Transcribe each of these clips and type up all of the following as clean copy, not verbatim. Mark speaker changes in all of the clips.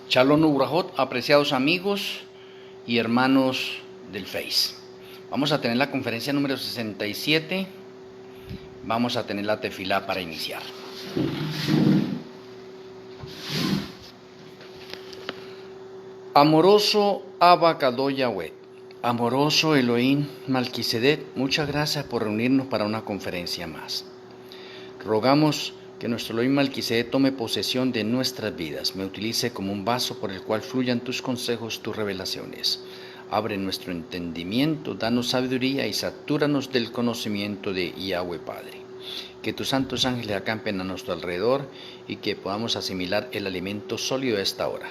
Speaker 1: Shalom Ubrahot, apreciados amigos y hermanos del Face. Vamos a tener la conferencia número 67. Vamos a tener la tefilá para iniciar. Amoroso Abba Kadosh Yahweh, amoroso Elohim Malquisedec, muchas gracias por reunirnos para una conferencia más. Rogamos que nuestro Elohim Malquisedec tome posesión de nuestras vidas, me utilice como un vaso por el cual fluyan tus consejos, tus revelaciones. Abre nuestro entendimiento, danos sabiduría y satúranos del conocimiento de Yahweh Padre. Que tus santos ángeles acampen a nuestro alrededor y que podamos asimilar el alimento sólido de esta hora.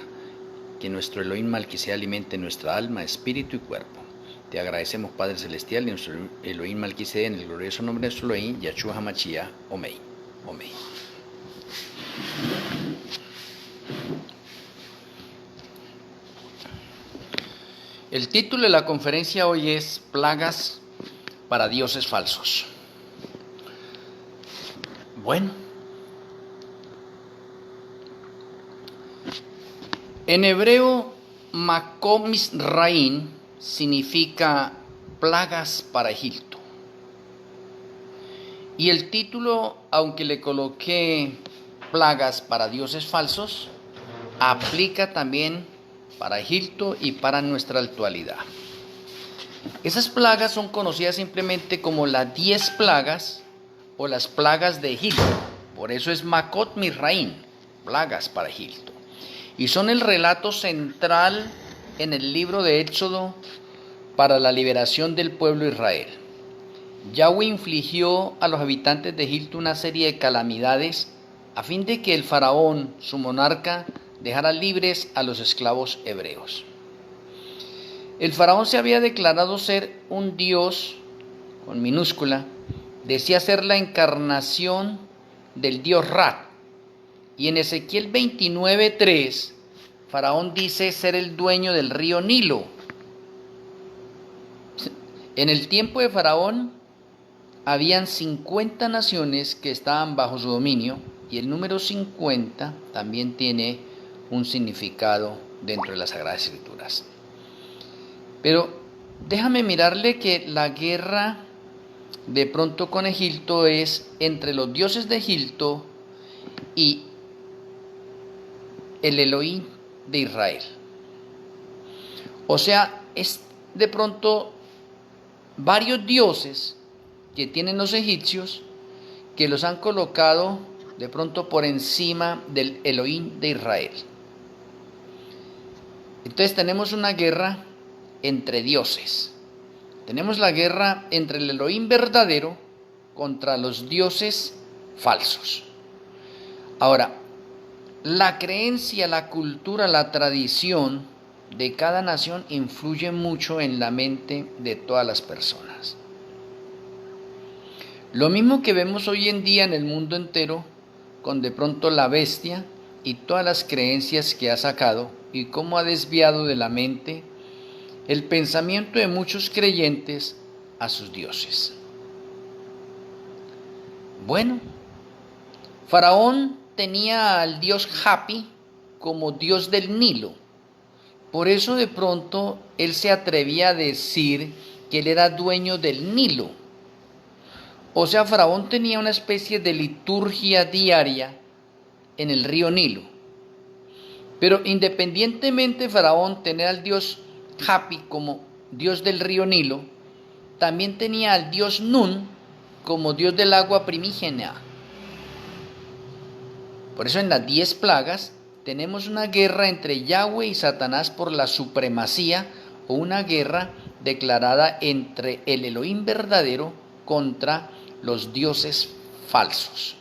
Speaker 1: Que nuestro Elohim Malquisedec alimente nuestra alma, espíritu y cuerpo. Te agradecemos, Padre Celestial, y nuestro Elohim Malquisedec, en el glorioso nombre de nuestro Elohim, Yahshua HaMashiach, Omei. Omei. El título de la conferencia hoy es Plagas para dioses falsos. Bueno, en hebreo, Makom Misraim significa plagas para Egipto. Y el título, aunque le coloqué plagas para dioses falsos, aplica también para Egipto y para nuestra actualidad. Esas plagas son conocidas simplemente como las 10 plagas o las plagas de Egipto. Por eso es Makot Misraim, plagas para Egipto. Y son el relato central en el libro de Éxodo para la liberación del pueblo de Israel. Yahweh infligió a los habitantes de Egipto una serie de calamidades a fin de que el faraón, su monarca, dejara libres a los esclavos hebreos. El faraón se había declarado ser un dios, con minúscula, decía ser la encarnación del dios Ra. Y en Ezequiel 29:3, faraón dice ser el dueño del río Nilo. En el tiempo de faraón, habían 50 naciones que estaban bajo su dominio, y el número 50 también tiene un significado dentro de las Sagradas Escrituras. Pero déjame mirarle que la guerra de pronto con Egipto es entre los dioses de Egipto y el Elohim de Israel. O sea, es de pronto varios dioses que tienen los egipcios que los han colocado de pronto por encima del Elohim de Israel. Entonces tenemos una guerra entre dioses. Tenemos la guerra entre el Elohim verdadero contra los dioses falsos. Ahora, la creencia, la cultura, la tradición de cada nación influye mucho en la mente de todas las personas. Lo mismo que vemos hoy en día en el mundo entero, con de pronto la bestia y todas las creencias que ha sacado y cómo ha desviado de la mente el pensamiento de muchos creyentes a sus dioses. Bueno, Faraón tenía al dios Hapi como dios del Nilo. Por eso de pronto él se atrevía a decir que él era dueño del Nilo. O sea, Faraón tenía una especie de liturgia diaria en el río Nilo. Pero independientemente de Faraón tener al dios Hapi como dios del río Nilo, también tenía al dios Nun como dios del agua primigenia. Por eso en las 10 plagas tenemos una guerra entre Yahweh y Satanás por la supremacía, o una guerra declarada entre el Elohim verdadero contra los dioses falsos.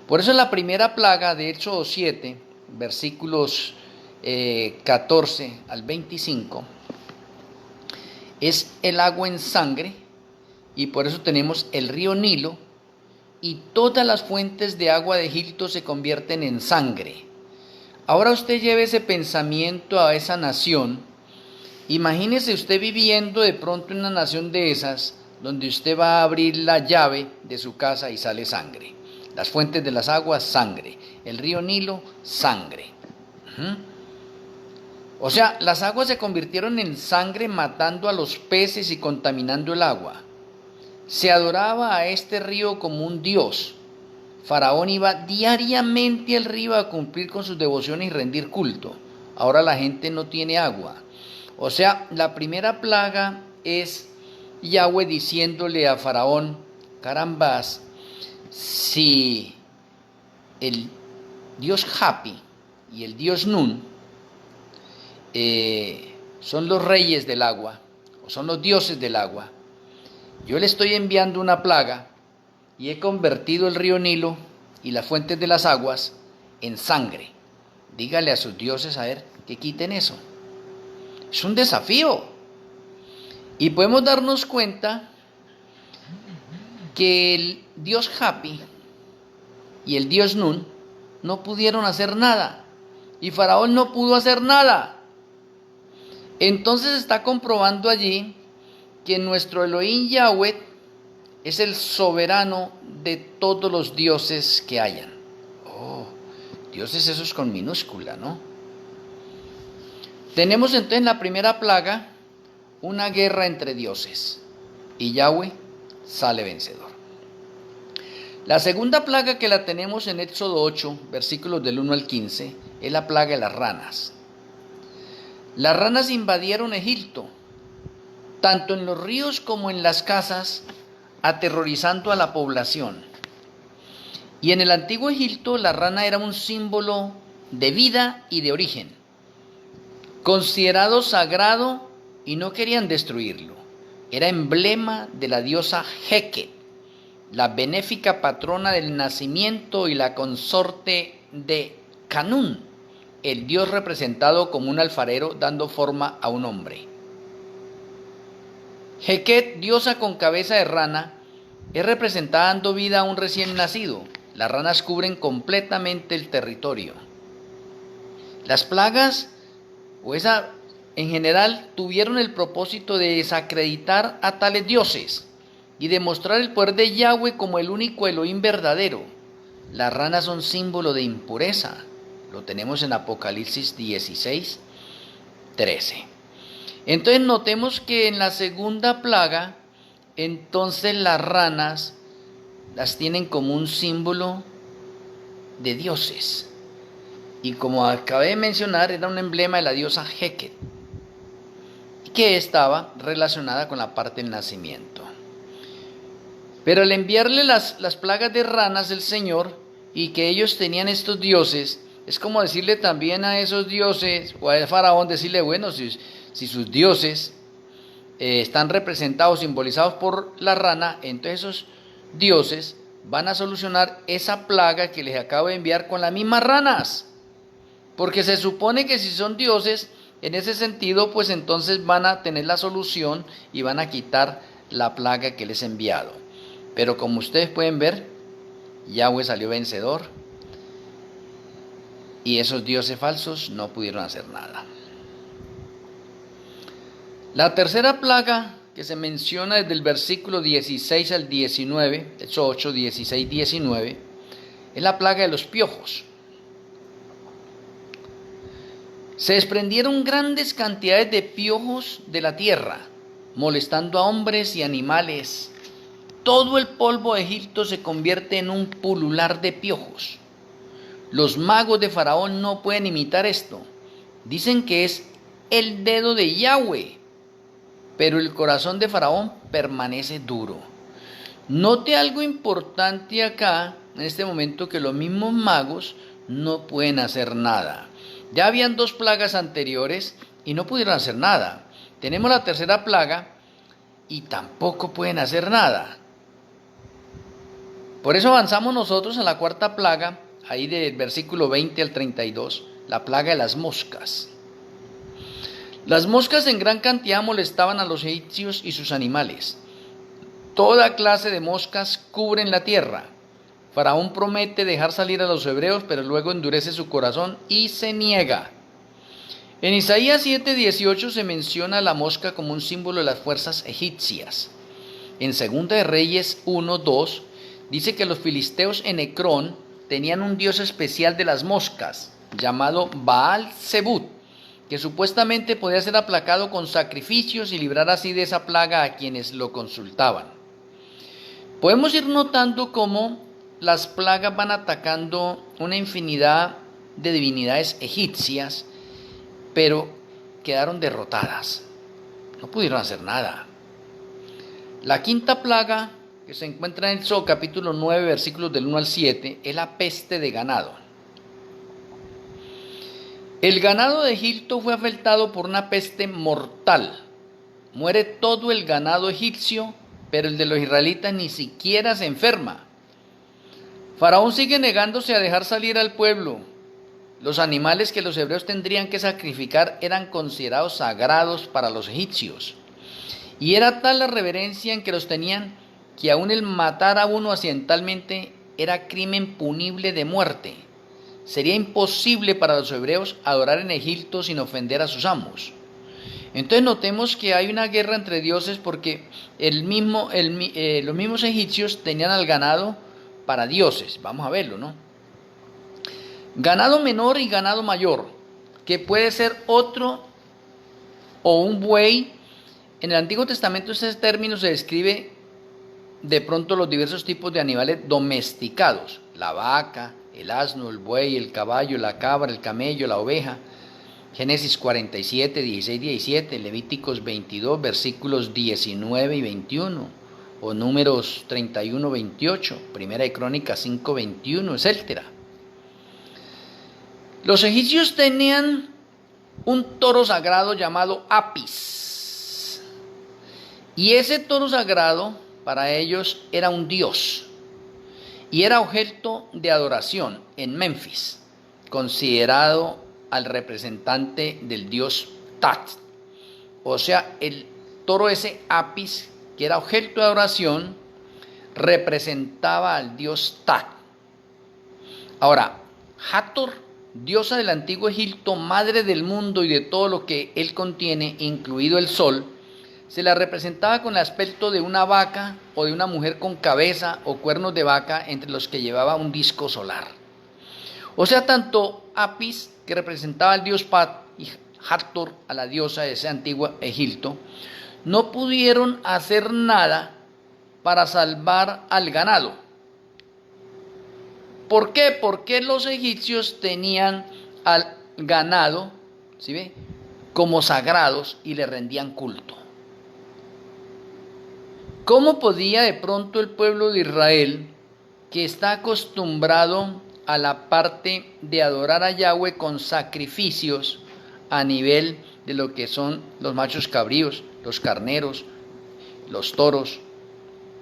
Speaker 1: Por eso la primera plaga de Éxodo 7, versículos 14 al 25, es el agua en sangre, y por eso tenemos el río Nilo, y todas las fuentes de agua de Egipto se convierten en sangre. Ahora usted lleve ese pensamiento a esa nación. Imagínese usted viviendo de pronto en una nación de esas, donde usted va a abrir la llave de su casa y sale sangre. Las fuentes de las aguas, sangre. El río Nilo, sangre. O sea, las aguas se convirtieron en sangre, matando a los peces y contaminando el agua. Se adoraba a este río como un dios. Faraón iba diariamente al río a cumplir con sus devociones y rendir culto. Ahora la gente no tiene agua. O sea, la primera plaga es Yahweh diciéndole a Faraón: carambas, si el dios Hapi y el dios Nun son los reyes del agua, o son los dioses del agua, yo le estoy enviando una plaga y he convertido el río Nilo y las fuentes de las aguas en sangre. Dígale a sus dioses a ver que quiten eso. Es un desafío. Y podemos darnos cuenta que el dios Hapi y el dios Nun no pudieron hacer nada. Y Faraón no pudo hacer nada. Entonces está comprobando allí que nuestro Elohim Yahweh es el soberano de todos los dioses que hayan. Oh, dioses esos con minúscula, ¿no? Tenemos entonces en la primera plaga una guerra entre dioses y Yahweh sale vencedor. La segunda plaga que la tenemos en Éxodo 8, versículos del 1 al 15, es la plaga de las ranas. Las ranas invadieron Egipto, tanto en los ríos como en las casas, aterrorizando a la población. Y en el antiguo Egipto la rana era un símbolo de vida y de origen, considerado sagrado, y no querían destruirlo. Era emblema de la diosa Heket, la benéfica patrona del nacimiento y la consorte de Canún, el dios representado como un alfarero dando forma a un hombre. Heket, diosa con cabeza de rana, es representada dando vida a un recién nacido. Las ranas cubren completamente el territorio. Las plagas, en general, tuvieron el propósito de desacreditar a tales dioses y demostrar el poder de Yahweh como el único Elohim verdadero. Las ranas son símbolo de impureza. Lo tenemos en Apocalipsis 16, 13. Entonces notemos que en la segunda plaga, entonces las ranas las tienen como un símbolo de dioses. Y como acabé de mencionar, era un emblema de la diosa Heket, que estaba relacionada con la parte del nacimiento. Pero al enviarle las plagas de ranas el Señor, y que ellos tenían estos dioses, es como decirle también a esos dioses, o al faraón, decirle, bueno, si sus dioses están representados, simbolizados por la rana, entonces esos dioses van a solucionar esa plaga que les acabo de enviar con las mismas ranas. Porque se supone que si son dioses, en ese sentido, pues entonces van a tener la solución y van a quitar la plaga que les he enviado. Pero como ustedes pueden ver, Yahweh salió vencedor y esos dioses falsos no pudieron hacer nada. La tercera plaga que se menciona desde el versículo 16 al 19, Éxodo 8, 16, 19, es la plaga de los piojos. Se desprendieron grandes cantidades de piojos de la tierra, molestando a hombres y animales. Todo el polvo de Egipto se convierte en un pulular de piojos. Los magos de Faraón no pueden imitar esto. Dicen que es el dedo de Yahweh, pero el corazón de Faraón permanece duro. Note algo importante acá, en este momento, que los mismos magos no pueden hacer nada. Ya habían dos plagas anteriores y no pudieron hacer nada. Tenemos la tercera plaga y tampoco pueden hacer nada. Por eso avanzamos nosotros a la cuarta plaga, ahí del versículo 20 al 32, la plaga de las moscas. Las moscas en gran cantidad molestaban a los egipcios y sus animales. Toda clase de moscas cubren la tierra. Faraón promete dejar salir a los hebreos, pero luego endurece su corazón y se niega. En Isaías 7:18 se menciona la mosca como un símbolo de las fuerzas egipcias. En 2 de Reyes 1:2 dice que los filisteos en Ecrón tenían un dios especial de las moscas, llamado Baal Zebut, que supuestamente podía ser aplacado con sacrificios y librar así de esa plaga a quienes lo consultaban. Podemos ir notando cómo las plagas van atacando una infinidad de divinidades egipcias, pero quedaron derrotadas. No pudieron hacer nada. La quinta plaga, que se encuentra en Éxodo capítulo 9, versículos del 1 al 7, es la peste de ganado. El ganado de Egipto fue afectado por una peste mortal. Muere todo el ganado egipcio, pero el de los israelitas ni siquiera se enferma. Faraón sigue negándose a dejar salir al pueblo. Los animales que los hebreos tendrían que sacrificar eran considerados sagrados para los egipcios. Y era tal la reverencia en que los tenían que aún el matar a uno accidentalmente era crimen punible de muerte. Sería imposible para los hebreos adorar en Egipto sin ofender a sus amos. Entonces notemos que hay una guerra entre dioses porque los mismos egipcios tenían al ganado para dioses. Vamos a verlo, ¿no? Ganado menor y ganado mayor, que puede ser otro o un buey. En el Antiguo Testamento este término se describe de pronto los diversos tipos de animales domesticados: la vaca, el asno, el buey, el caballo, la cabra, el camello, la oveja. Génesis 47, 16, 17, Levíticos 22, versículos 19 y 21, o Números 31, 28, Primera de Crónicas 5, 21, etc. Los egipcios tenían un toro sagrado llamado Apis, y ese toro sagrado para ellos era un dios, y era objeto de adoración en Memphis, considerado al representante del dios Tat. O sea, el toro ese Apis, que era objeto de adoración, representaba al dios Tat. Ahora, Hathor, diosa del antiguo Egipto, madre del mundo y de todo lo que él contiene, incluido el sol, se la representaba con el aspecto de una vaca o de una mujer con cabeza o cuernos de vaca, entre los que llevaba un disco solar. O sea, tanto Apis, que representaba al dios Pat, y Hathor, a la diosa de ese antiguo Egipto, no pudieron hacer nada para salvar al ganado. ¿Por qué? Porque los egipcios tenían al ganado, ¿sí ve?, como sagrados y le rendían culto. ¿Cómo podía de pronto el pueblo de Israel, que está acostumbrado a la parte de adorar a Yahweh con sacrificios a nivel de lo que son los machos cabríos, los carneros, los toros,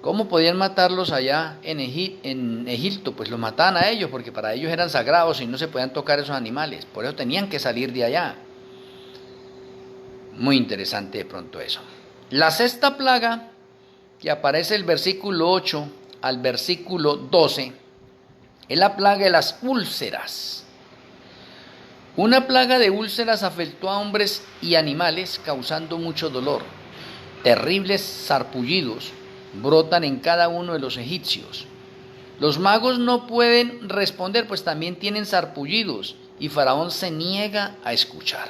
Speaker 1: cómo podían matarlos allá en Egipto? Pues los mataban a ellos porque para ellos eran sagrados y no se podían tocar esos animales, por eso tenían que salir de allá. Muy interesante de pronto eso. La sexta plaga, que aparece el versículo 8 al versículo 12, es la plaga de las úlceras. Una plaga de úlceras afectó a hombres y animales, causando mucho dolor. Terribles sarpullidos brotan en cada uno de los egipcios. Los magos no pueden responder, pues también tienen sarpullidos, y Faraón se niega a escuchar.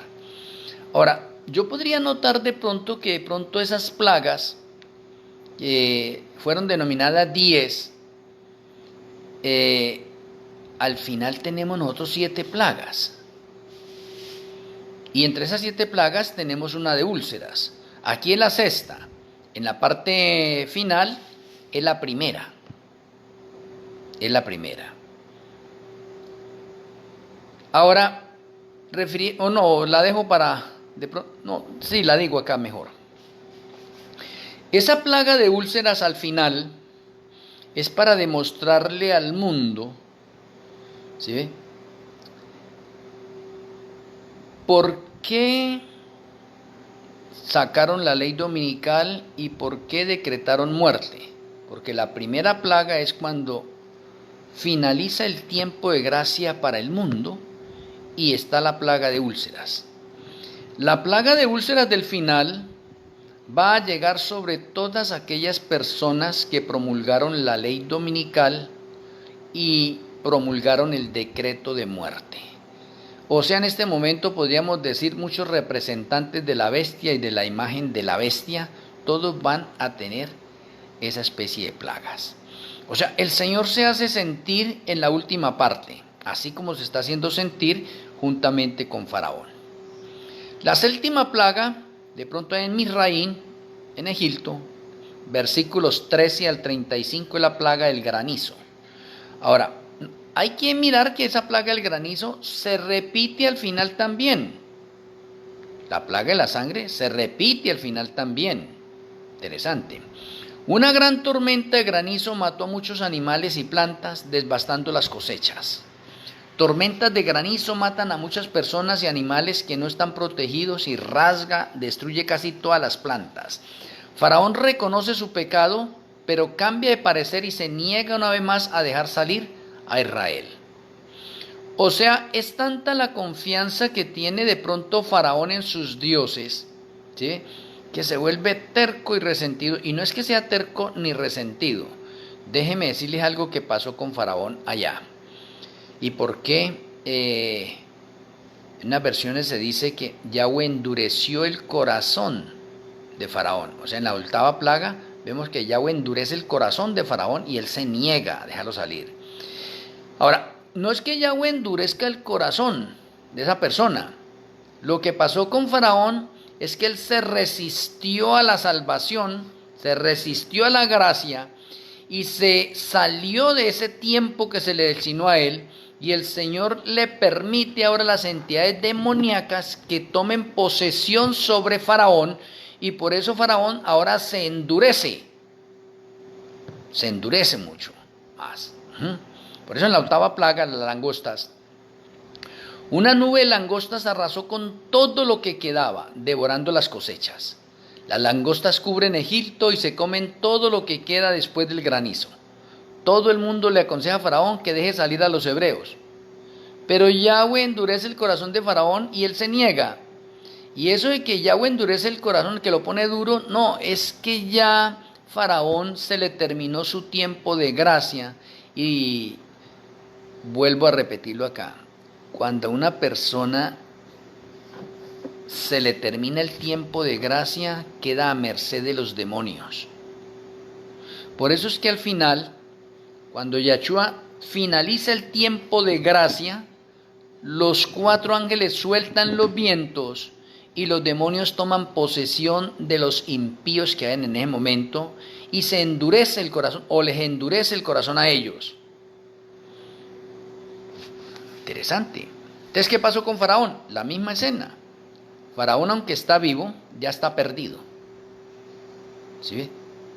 Speaker 1: Ahora, yo podría notar de pronto que esas plagas fueron denominadas 10. Al final tenemos nosotros 7 plagas. Y entre esas 7 plagas tenemos una de úlceras. Aquí es la sexta. En la parte final es la primera. Es la primera. Ahora, la dejo para... la digo acá mejor. Esa plaga de úlceras al final es para demostrarle al mundo, ¿sí ve?, por qué sacaron la ley dominical y por qué decretaron muerte. Porque la primera plaga es cuando finaliza el tiempo de gracia para el mundo y está la plaga de úlceras. La plaga de úlceras del final va a llegar sobre todas aquellas personas que promulgaron la ley dominical y promulgaron el decreto de muerte. O sea, en este momento podríamos decir muchos representantes de la bestia y de la imagen de la bestia, todos van a tener esa especie de plagas. O sea, el Señor se hace sentir en la última parte, así como se está haciendo sentir juntamente con Faraón. La séptima plaga, de pronto en Misraín, en Egipto, versículos 13 al 35, es la plaga del granizo. Ahora, hay que mirar que esa plaga del granizo se repite al final también. La plaga de la sangre se repite al final también. Interesante. Una gran tormenta de granizo mató a muchos animales y plantas, devastando las cosechas. Tormentas de granizo matan a muchas personas y animales que no están protegidos y destruye casi todas las plantas. Faraón reconoce su pecado, pero cambia de parecer y se niega una vez más a dejar salir a Israel. O sea, es tanta la confianza que tiene de pronto Faraón en sus dioses, ¿sí?, que se vuelve terco y resentido. Y no es que sea terco ni resentido. Déjeme decirles algo que pasó con Faraón allá. Y por qué en unas versiones se dice que Yahweh endureció el corazón de Faraón. O sea, en la octava plaga vemos que Yahweh endurece el corazón de Faraón y él se niega a dejarlo salir. Ahora, no es que Yahweh endurezca el corazón de esa persona. Lo que pasó con Faraón es que él se resistió a la salvación, se resistió a la gracia y se salió de ese tiempo que se le destinó a él, y el Señor le permite ahora a las entidades demoníacas que tomen posesión sobre Faraón, y por eso Faraón ahora se endurece mucho más. Por eso en la octava plaga, las langostas, una nube de langostas arrasó con todo lo que quedaba, devorando las cosechas. Las langostas cubren Egipto y se comen todo lo que queda después del granizo. Todo el mundo le aconseja a Faraón que deje salir a los hebreos. Pero Yahweh endurece el corazón de Faraón y él se niega. Y eso de que Yahweh endurece el corazón, que lo pone duro, no, es que ya Faraón se le terminó su tiempo de gracia. Y vuelvo a repetirlo acá. Cuando a una persona se le termina el tiempo de gracia, queda a merced de los demonios. Por eso es que al final, cuando Yahshua finaliza el tiempo de gracia, los 4 ángeles sueltan los vientos y los demonios toman posesión de los impíos que hay en ese momento, y se endurece el corazón, o les endurece el corazón a ellos. Interesante. Entonces, ¿qué pasó con Faraón? La misma escena. Faraón, aunque está vivo, ya está perdido. ¿Sí ve?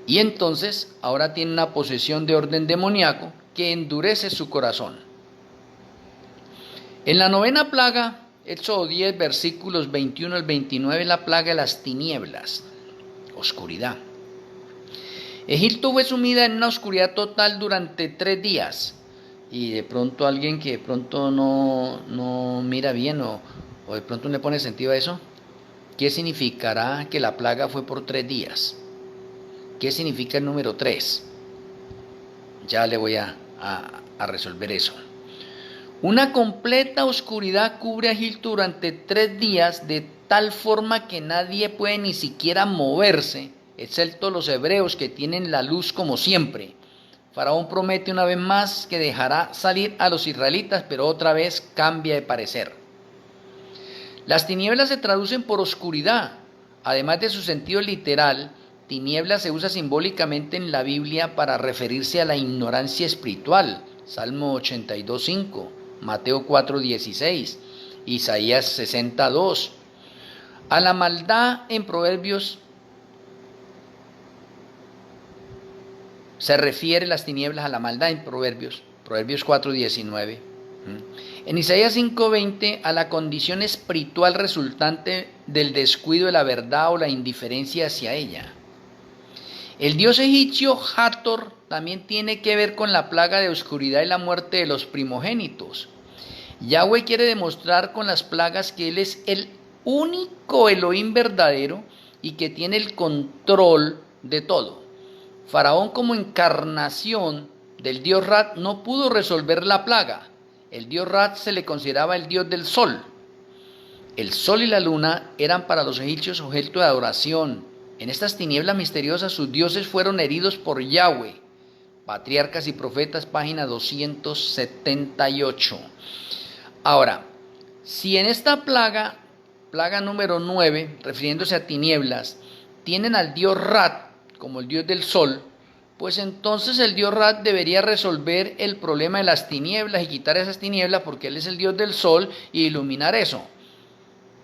Speaker 1: Y entonces, ahora tiene una posesión de orden demoníaco que endurece su corazón. En la novena plaga, Éxodo 10, versículos 21 al 29, la plaga de las tinieblas, oscuridad. Egipto fue sumida en una oscuridad total durante 3 días. Y de pronto alguien que de pronto no mira bien o de pronto no le pone sentido a eso, ¿qué significará que la plaga fue por 3 días? ¿Qué significa el número 3? Ya le voy a resolver eso. Una completa oscuridad cubre a Egipto durante 3 días, de tal forma que nadie puede ni siquiera moverse, excepto los hebreos que tienen la luz como siempre. Faraón promete una vez más que dejará salir a los israelitas, pero otra vez cambia de parecer. Las tinieblas se traducen por oscuridad. Además de su sentido literal, tinieblas se usa simbólicamente en la Biblia para referirse a la ignorancia espiritual. Salmo 82:5, Mateo 4:16, Isaías 62. A la maldad en Proverbios se refiere las tinieblas a la maldad en Proverbios 4:19. En Isaías 5:20 a la condición espiritual resultante del descuido de la verdad o la indiferencia hacia ella. El dios egipcio Hathor también tiene que ver con la plaga de oscuridad y la muerte de los primogénitos. Yahweh quiere demostrar con las plagas que Él es el único Elohim verdadero y que tiene el control de todo. Faraón, como encarnación del dios Ra, no pudo resolver la plaga. El dios Ra se le consideraba el dios del sol. El sol y la luna eran para los egipcios objeto de adoración. En estas tinieblas misteriosas sus dioses fueron heridos por Yahweh. Patriarcas y Profetas, página 278. Ahora, si en esta plaga número 9, refiriéndose a tinieblas, tienen al dios Rat como el dios del sol, pues entonces el dios Rat debería resolver el problema de las tinieblas y quitar esas tinieblas porque él es el dios del sol y iluminar eso.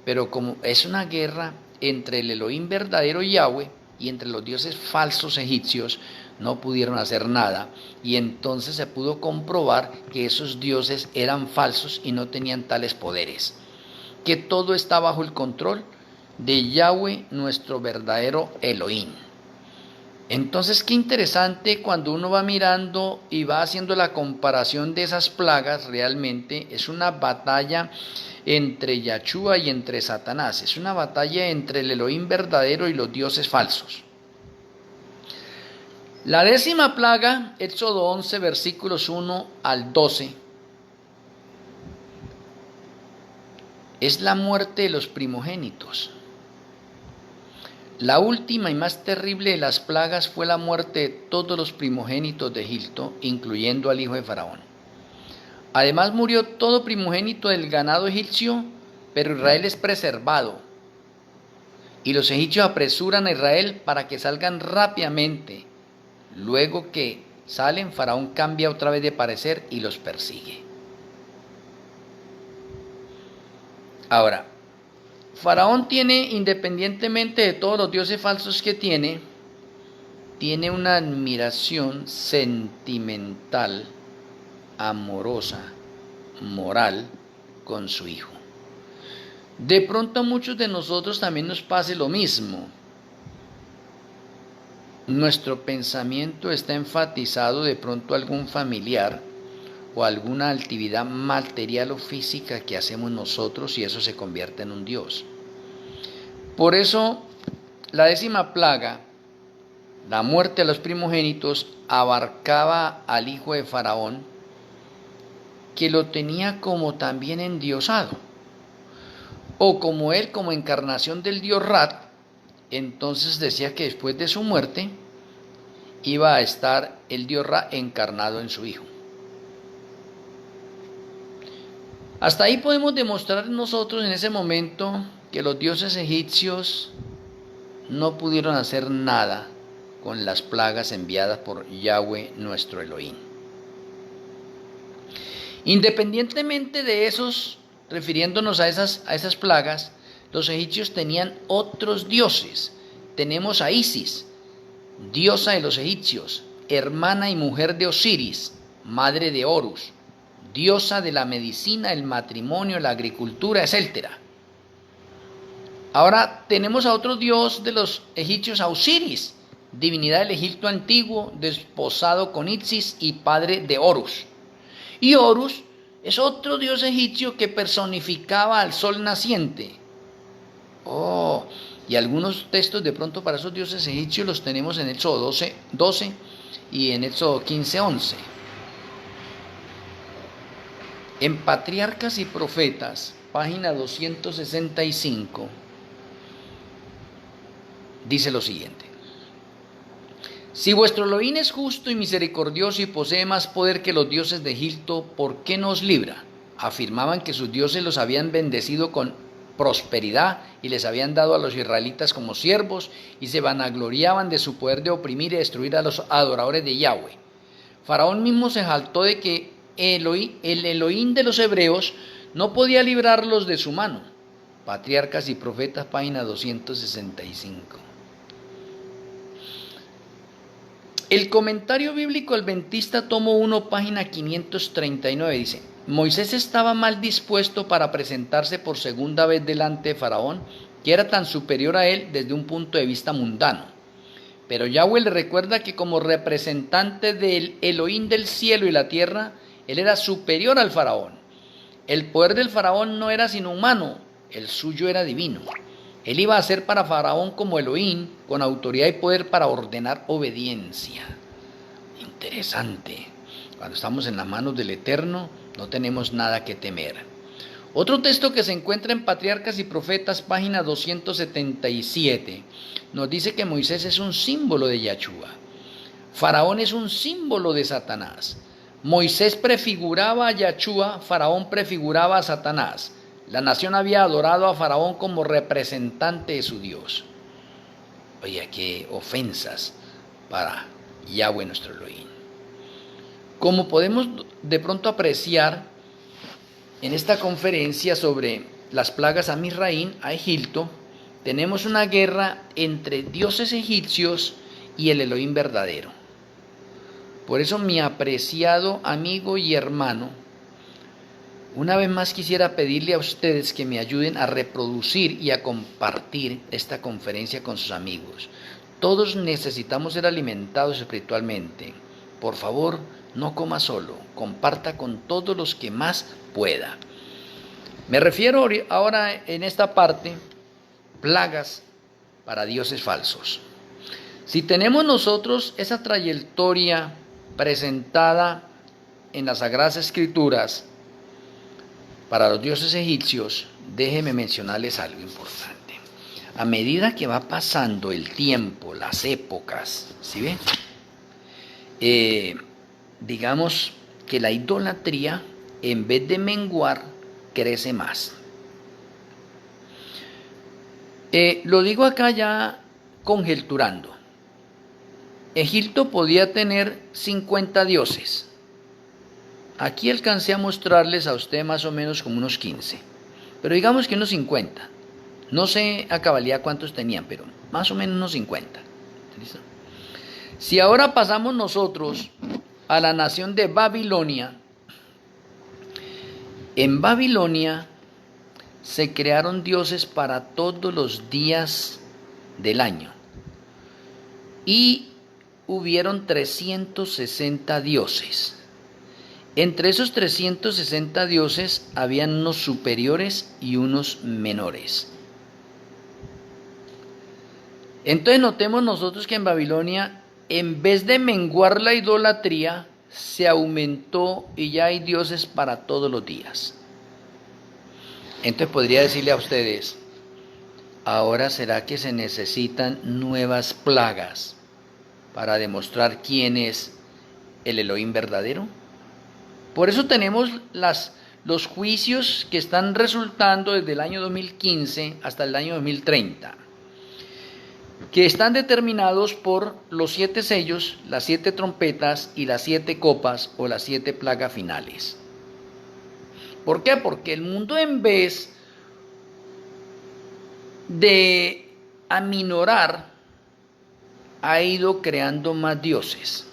Speaker 1: Pero como es una guerra entre el Elohim verdadero Yahweh y entre los dioses falsos egipcios, no pudieron hacer nada y entonces se pudo comprobar que esos dioses eran falsos y no tenían tales poderes, que todo está bajo el control de Yahweh, nuestro verdadero Elohim. Entonces, qué interesante cuando uno va mirando y va haciendo la comparación de esas plagas. Realmente es una batalla entre Yahshua y entre Satanás, es una batalla entre el Elohim verdadero y los dioses falsos. La 10ª plaga, Éxodo 11, versículos 1 al 12, es la muerte de los primogénitos. La última y más terrible de las plagas fue la muerte de todos los primogénitos de Egipto, incluyendo al hijo de Faraón. Además murió todo primogénito del ganado egipcio, pero Israel es preservado. Y los egipcios apresuran a Israel para que salgan rápidamente. Luego que salen, Faraón cambia otra vez de parecer y los persigue. Ahora, Faraón tiene, independientemente de todos los dioses falsos que tiene una admiración sentimental, amorosa, moral con su hijo. De pronto a muchos de nosotros también nos pase lo mismo. Nuestro pensamiento está enfatizado de pronto a algún familiar o alguna actividad material o física que hacemos nosotros y eso se convierte en un dios. Por eso la 10ª plaga, la muerte de los primogénitos, abarcaba al hijo de Faraón, que lo tenía como también endiosado, o como él, como encarnación del dios Rat. Entonces decía que después de su muerte iba a estar el dios Ra encarnado en su hijo. Hasta ahí podemos demostrar nosotros en ese momento que los dioses egipcios no pudieron hacer nada con las plagas enviadas por Yahweh nuestro Elohim. Independientemente de esos, refiriéndonos a esas plagas, los egipcios tenían otros dioses. Tenemos a Isis, diosa de los egipcios, hermana y mujer de Osiris, madre de Horus, diosa de la medicina, el matrimonio, la agricultura, etc. Ahora tenemos a otro dios de los egipcios, a Osiris, divinidad del Egipto antiguo, desposado con Isis y padre de Horus. Y Horus es otro dios egipcio que personificaba al sol naciente. Y algunos textos de pronto para esos dioses egipcios los tenemos en Éxodo 12 y en Éxodo 15:11. En Patriarcas y Profetas, página 265, dice lo siguiente: si vuestro Elohim es justo y misericordioso y posee más poder que los dioses de Egipto, ¿por qué no os libra? Afirmaban que sus dioses los habían bendecido con prosperidad y les habían dado a los israelitas como siervos y se vanagloriaban de su poder de oprimir y destruir a los adoradores de Yahweh. Faraón mismo se jaltó de que el Elohim de los hebreos no podía librarlos de su mano. Patriarcas y Profetas, página 265. El comentario bíblico adventista, tomo 1, página 539, dice: Moisés estaba mal dispuesto para presentarse por segunda vez delante de Faraón, que era tan superior a él desde un punto de vista mundano. Pero Yahweh le recuerda que como representante del Elohim del cielo y la tierra, él era superior al Faraón. El poder del Faraón no era sino humano, el suyo era divino. Él iba a ser para Faraón como Elohim, con autoridad y poder para ordenar obediencia. Interesante. Cuando estamos en las manos del Eterno, no tenemos nada que temer. Otro texto que se encuentra en Patriarcas y Profetas, página 277, nos dice que Moisés es un símbolo de Yahshua. Faraón es un símbolo de Satanás. Moisés prefiguraba a Yahshua, Faraón prefiguraba a Satanás. La nación había adorado a Faraón como representante de su Dios. Oye, qué ofensas para Yahweh nuestro Elohim. Como podemos de pronto apreciar en esta conferencia sobre las plagas a Misraín, a Egipto, tenemos una guerra entre dioses egipcios y el Elohim verdadero. Por eso, mi apreciado amigo y hermano, una vez más quisiera pedirle a ustedes que me ayuden a reproducir y a compartir esta conferencia con sus amigos. Todos necesitamos ser alimentados espiritualmente. Por favor, no coma solo, comparta con todos los que más pueda. Me refiero ahora en esta parte, plagas para dioses falsos. Si tenemos nosotros esa trayectoria presentada en las Sagradas Escrituras para los dioses egipcios, déjenme mencionarles algo importante. A medida que va pasando el tiempo, las épocas, ¿sí ven? Digamos que la idolatría, en vez de menguar, crece más. Lo digo acá ya conjeturando. Egipto podía tener 50 dioses. Aquí alcancé a mostrarles a usted más o menos como unos 15. Pero digamos que unos 50. No sé a cabalidad cuántos tenían, pero más o menos unos 50. ¿Listo? Si ahora pasamos nosotros a la nación de Babilonia, en Babilonia se crearon dioses para todos los días del año. Y hubieron 360 dioses. Entre esos 360 dioses habían unos superiores y unos menores. Entonces notemos nosotros que en Babilonia, en vez de menguar la idolatría, se aumentó y ya hay dioses para todos los días. Entonces podría decirle a ustedes, ¿ahora será que se necesitan nuevas plagas para demostrar quién es el Elohim verdadero? Por eso tenemos los juicios que están resultando desde el año 2015 hasta el año 2030, que están determinados por los 7 sellos, las 7 trompetas y las 7 copas o las 7 plagas finales. ¿Por qué? Porque el mundo, en vez de aminorar, ha ido creando más dioses.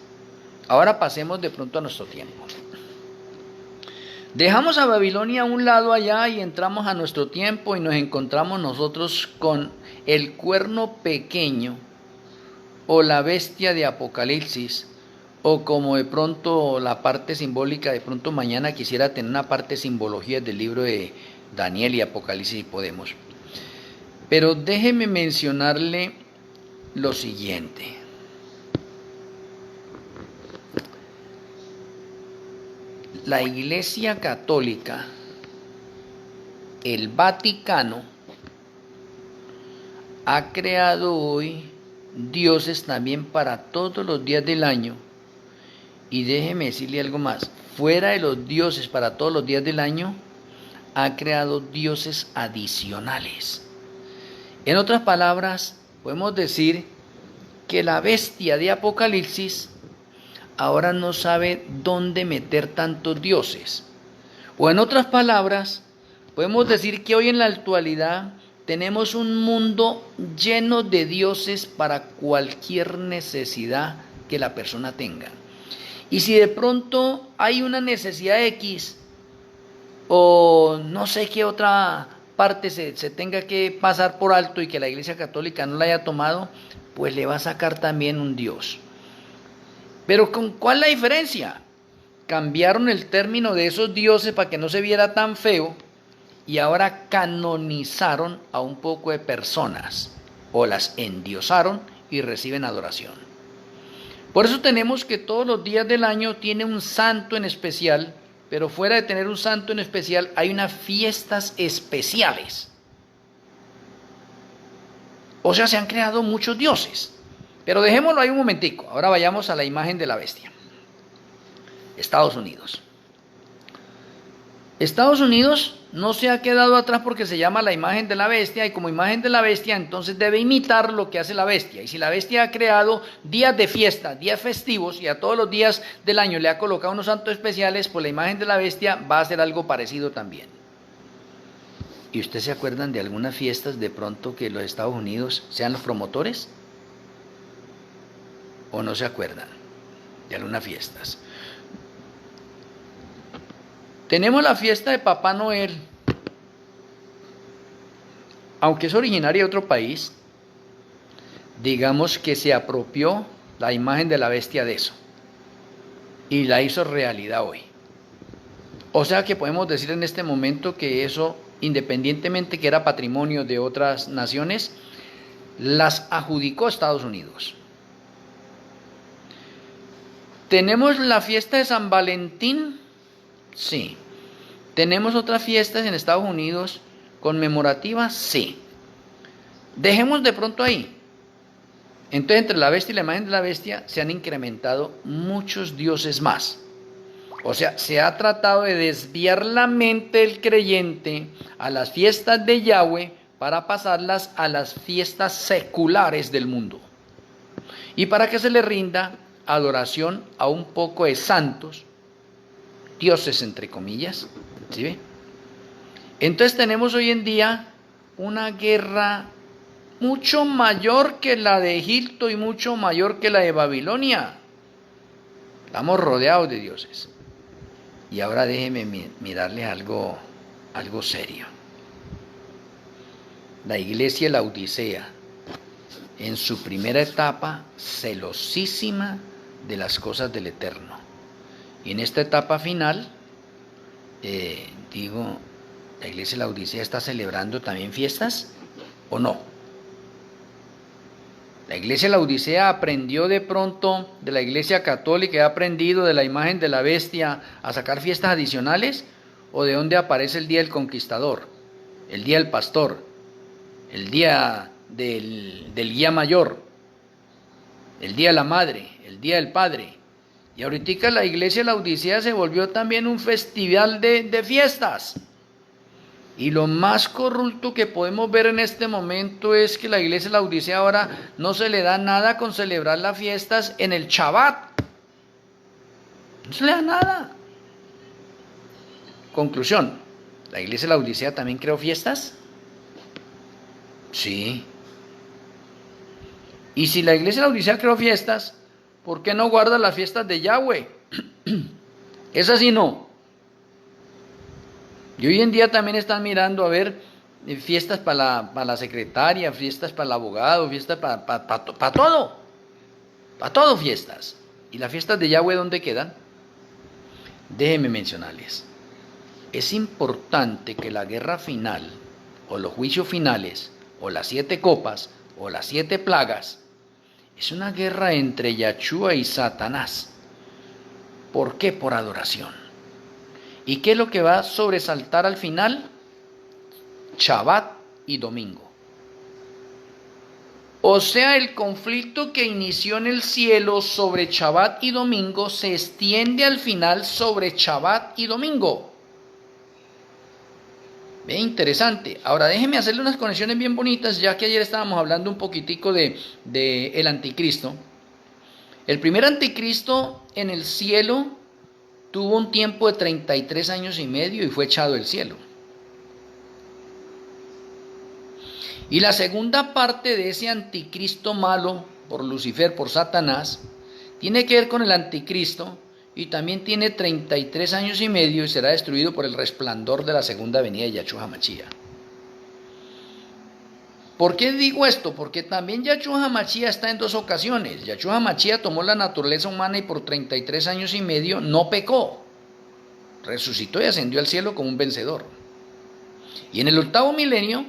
Speaker 1: Ahora pasemos de pronto a nuestro tiempo. Dejamos a Babilonia a un lado allá y entramos a nuestro tiempo y nos encontramos nosotros con el cuerno pequeño o la bestia de Apocalipsis, o como de pronto la parte simbólica, de pronto mañana quisiera tener una parte simbología del libro de Daniel y Apocalipsis y podemos. Pero déjeme mencionarle lo siguiente. La Iglesia Católica, el Vaticano, ha creado hoy dioses también para todos los días del año. Y déjeme decirle algo más, fuera de los dioses para todos los días del año, ha creado dioses adicionales. En otras palabras, podemos decir que la bestia de Apocalipsis ahora no sabe dónde meter tantos dioses. O en otras palabras, podemos decir que hoy en la actualidad tenemos un mundo lleno de dioses para cualquier necesidad que la persona tenga. Y si de pronto hay una necesidad X, o no sé qué otra parte se tenga que pasar por alto y que la Iglesia Católica no la haya tomado, pues le va a sacar también un Dios. Pero ¿cuál es la diferencia? Cambiaron el término de esos dioses para que no se viera tan feo y ahora canonizaron a un poco de personas o las endiosaron y reciben adoración. Por eso tenemos que todos los días del año tiene un santo en especial pero fuera de tener un santo en especial, hay unas fiestas especiales. O sea, se han creado muchos dioses. Pero dejémoslo ahí un momentico. Ahora vayamos a la imagen de la bestia. Estados Unidos. Estados Unidos no se ha quedado atrás porque se llama la imagen de la bestia, y como imagen de la bestia entonces debe imitar lo que hace la bestia. Y si la bestia ha creado días de fiesta, días festivos, y a todos los días del año le ha colocado unos santos especiales, pues la imagen de la bestia va a hacer algo parecido también. ¿Y ustedes se acuerdan de algunas fiestas de pronto que los Estados Unidos sean los promotores? ¿O no se acuerdan de algunas fiestas? Tenemos la fiesta de Papá Noel, aunque es originaria de otro país, digamos que se apropió la imagen de la bestia de eso y la hizo realidad hoy. O sea que podemos decir en este momento que eso, independientemente que era patrimonio de otras naciones, las adjudicó Estados Unidos. ¿Tenemos la fiesta de San Valentín? Sí. ¿Tenemos otras fiestas en Estados Unidos conmemorativas? Sí. Dejemos de pronto ahí. Entonces, entre la bestia y la imagen de la bestia se han incrementado muchos dioses más. O sea, se ha tratado de desviar la mente del creyente a las fiestas de Yahweh para pasarlas a las fiestas seculares del mundo. Y para que se le rinda adoración a un poco de santos, dioses entre comillas, ¿sí ve? Entonces tenemos hoy en día una guerra mucho mayor que la de Egipto y mucho mayor que la de Babilonia. Estamos rodeados de dioses. Y ahora déjeme mirarles algo serio. La iglesia de la Odisea, en su primera etapa, celosísima de las cosas del Eterno. Y en esta etapa final, ¿la iglesia de la Odisea está celebrando también fiestas o no? La iglesia de la Odisea aprendió de pronto de la iglesia católica, ha aprendido de la imagen de la bestia a sacar fiestas adicionales, o de dónde aparece el día del conquistador, el día del pastor, el día del guía mayor, el día de la madre, el día del padre. Y ahorita la iglesia de la Odisea se volvió también un festival de fiestas. Y lo más corrupto que podemos ver en este momento es que la iglesia de la Odisea ahora no se le da nada con celebrar las fiestas en el Shabbat. No se le da nada. Conclusión, ¿la iglesia de la Odisea también creó fiestas? Sí. Y si la iglesia de la Odisea creó fiestas, ¿por qué no guarda las fiestas de Yahweh? Esas sí no. Y hoy en día también están mirando a ver fiestas para la secretaria, fiestas para el abogado, fiestas para todo. Para todo fiestas. ¿Y las fiestas de Yahweh dónde quedan? Déjenme mencionarles. Es importante que la guerra final, o los juicios finales, o las 7 copas, o las 7 plagas, es una guerra entre Yahshua y Satanás. ¿Por qué? Por adoración. ¿Y qué es lo que va a sobresaltar al final? Shabbat y domingo. O sea, el conflicto que inició en el cielo sobre Shabbat y domingo se extiende al final sobre Shabbat y domingo. Ve, interesante. Ahora déjeme hacerle unas conexiones bien bonitas, ya que ayer estábamos hablando un poquitico de el anticristo. El primer anticristo en el cielo tuvo un tiempo de 33 años y medio y fue echado del cielo. Y la segunda parte de ese anticristo malo por Lucifer, por Satanás, tiene que ver con el anticristo y también tiene 33 años y medio y será destruido por el resplandor de la segunda venida de Yahshua HaMashiach. ¿Por qué digo esto? Porque también Yahshua HaMashiach está en 2 ocasiones. Yahshua HaMashiach tomó la naturaleza humana y por 33 años y medio no pecó. Resucitó y ascendió al cielo como un vencedor. Y en el 8º milenio,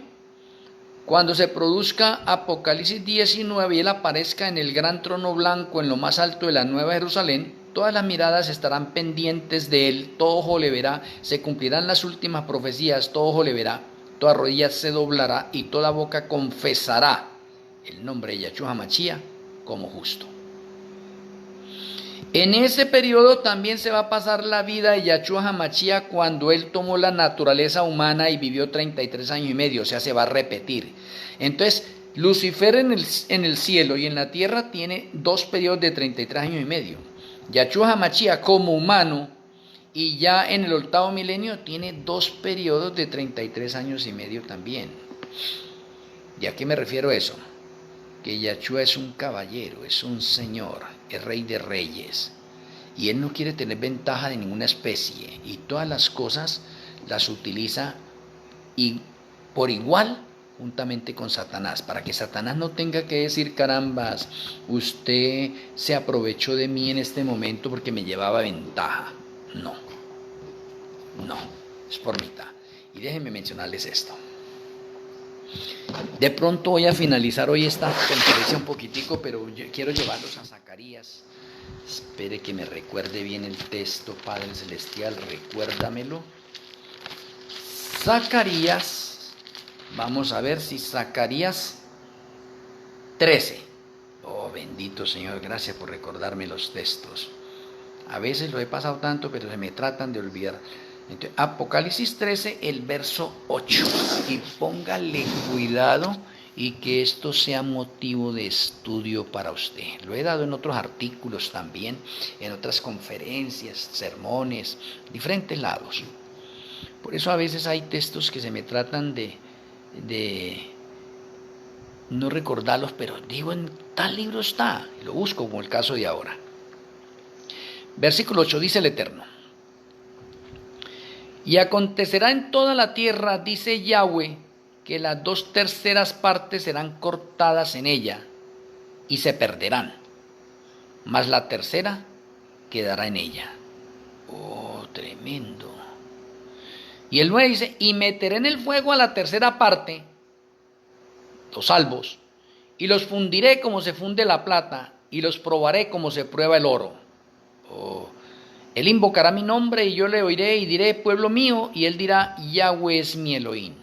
Speaker 1: cuando se produzca Apocalipsis 19 y él aparezca en el gran trono blanco en lo más alto de la Nueva Jerusalén, todas las miradas estarán pendientes de él, todo ojo le verá, se cumplirán las últimas profecías, todo ojo le verá, toda rodilla se doblará y toda boca confesará el nombre de Yahshua HaMashiach como justo. En ese periodo también se va a pasar la vida de Yahshua HaMashiach cuando él tomó la naturaleza humana y vivió 33 años y medio, o sea, se va a repetir. Entonces, Lucifer en el cielo y en la tierra tiene 2 periodos de 33 años y medio. Yahshua HaMashiach como humano y ya en el 8º milenio tiene 2 periodos de 33 años y medio también. ¿Y a qué me refiero a eso? Que Yahshua es un caballero, es un señor, es rey de reyes. Y él no quiere tener ventaja de ninguna especie. Y todas las cosas las utiliza y por igual juntamente con Satanás, para que Satanás no tenga que decir, carambas, usted se aprovechó de mí en este momento porque me llevaba ventaja. No, es por mitad. Y déjenme mencionarles esto. De pronto voy a finalizar hoy esta conferencia un poquitico, pero yo quiero llevarlos a Zacarías. Espere que me recuerde bien el texto, Padre Celestial, recuérdamelo. Zacarías, vamos a ver si Zacarías 13. Oh, bendito Señor, gracias por recordarme los textos. A veces lo he pasado tanto, pero se me tratan de olvidar. Entonces, Apocalipsis 13, el verso 8. Y póngale cuidado y que esto sea motivo de estudio para usted. Lo he dado en otros artículos también, en otras conferencias, sermones, diferentes lados. Por eso a veces hay textos que se me tratan de no recordarlos, pero digo, en tal libro está, y lo busco como el caso de ahora. Versículo 8 dice el Eterno: y acontecerá en toda la tierra, dice Yahweh, que las 2/3 partes serán cortadas en ella y se perderán, mas la tercera quedará en ella. Oh, tremendo. Y el 9 dice: y meteré en el fuego a la tercera parte, los salvos, y los fundiré como se funde la plata, y los probaré como se prueba el oro. Oh. Él invocará mi nombre y yo le oiré y diré, pueblo mío, y él dirá, Yahweh es mi Elohim.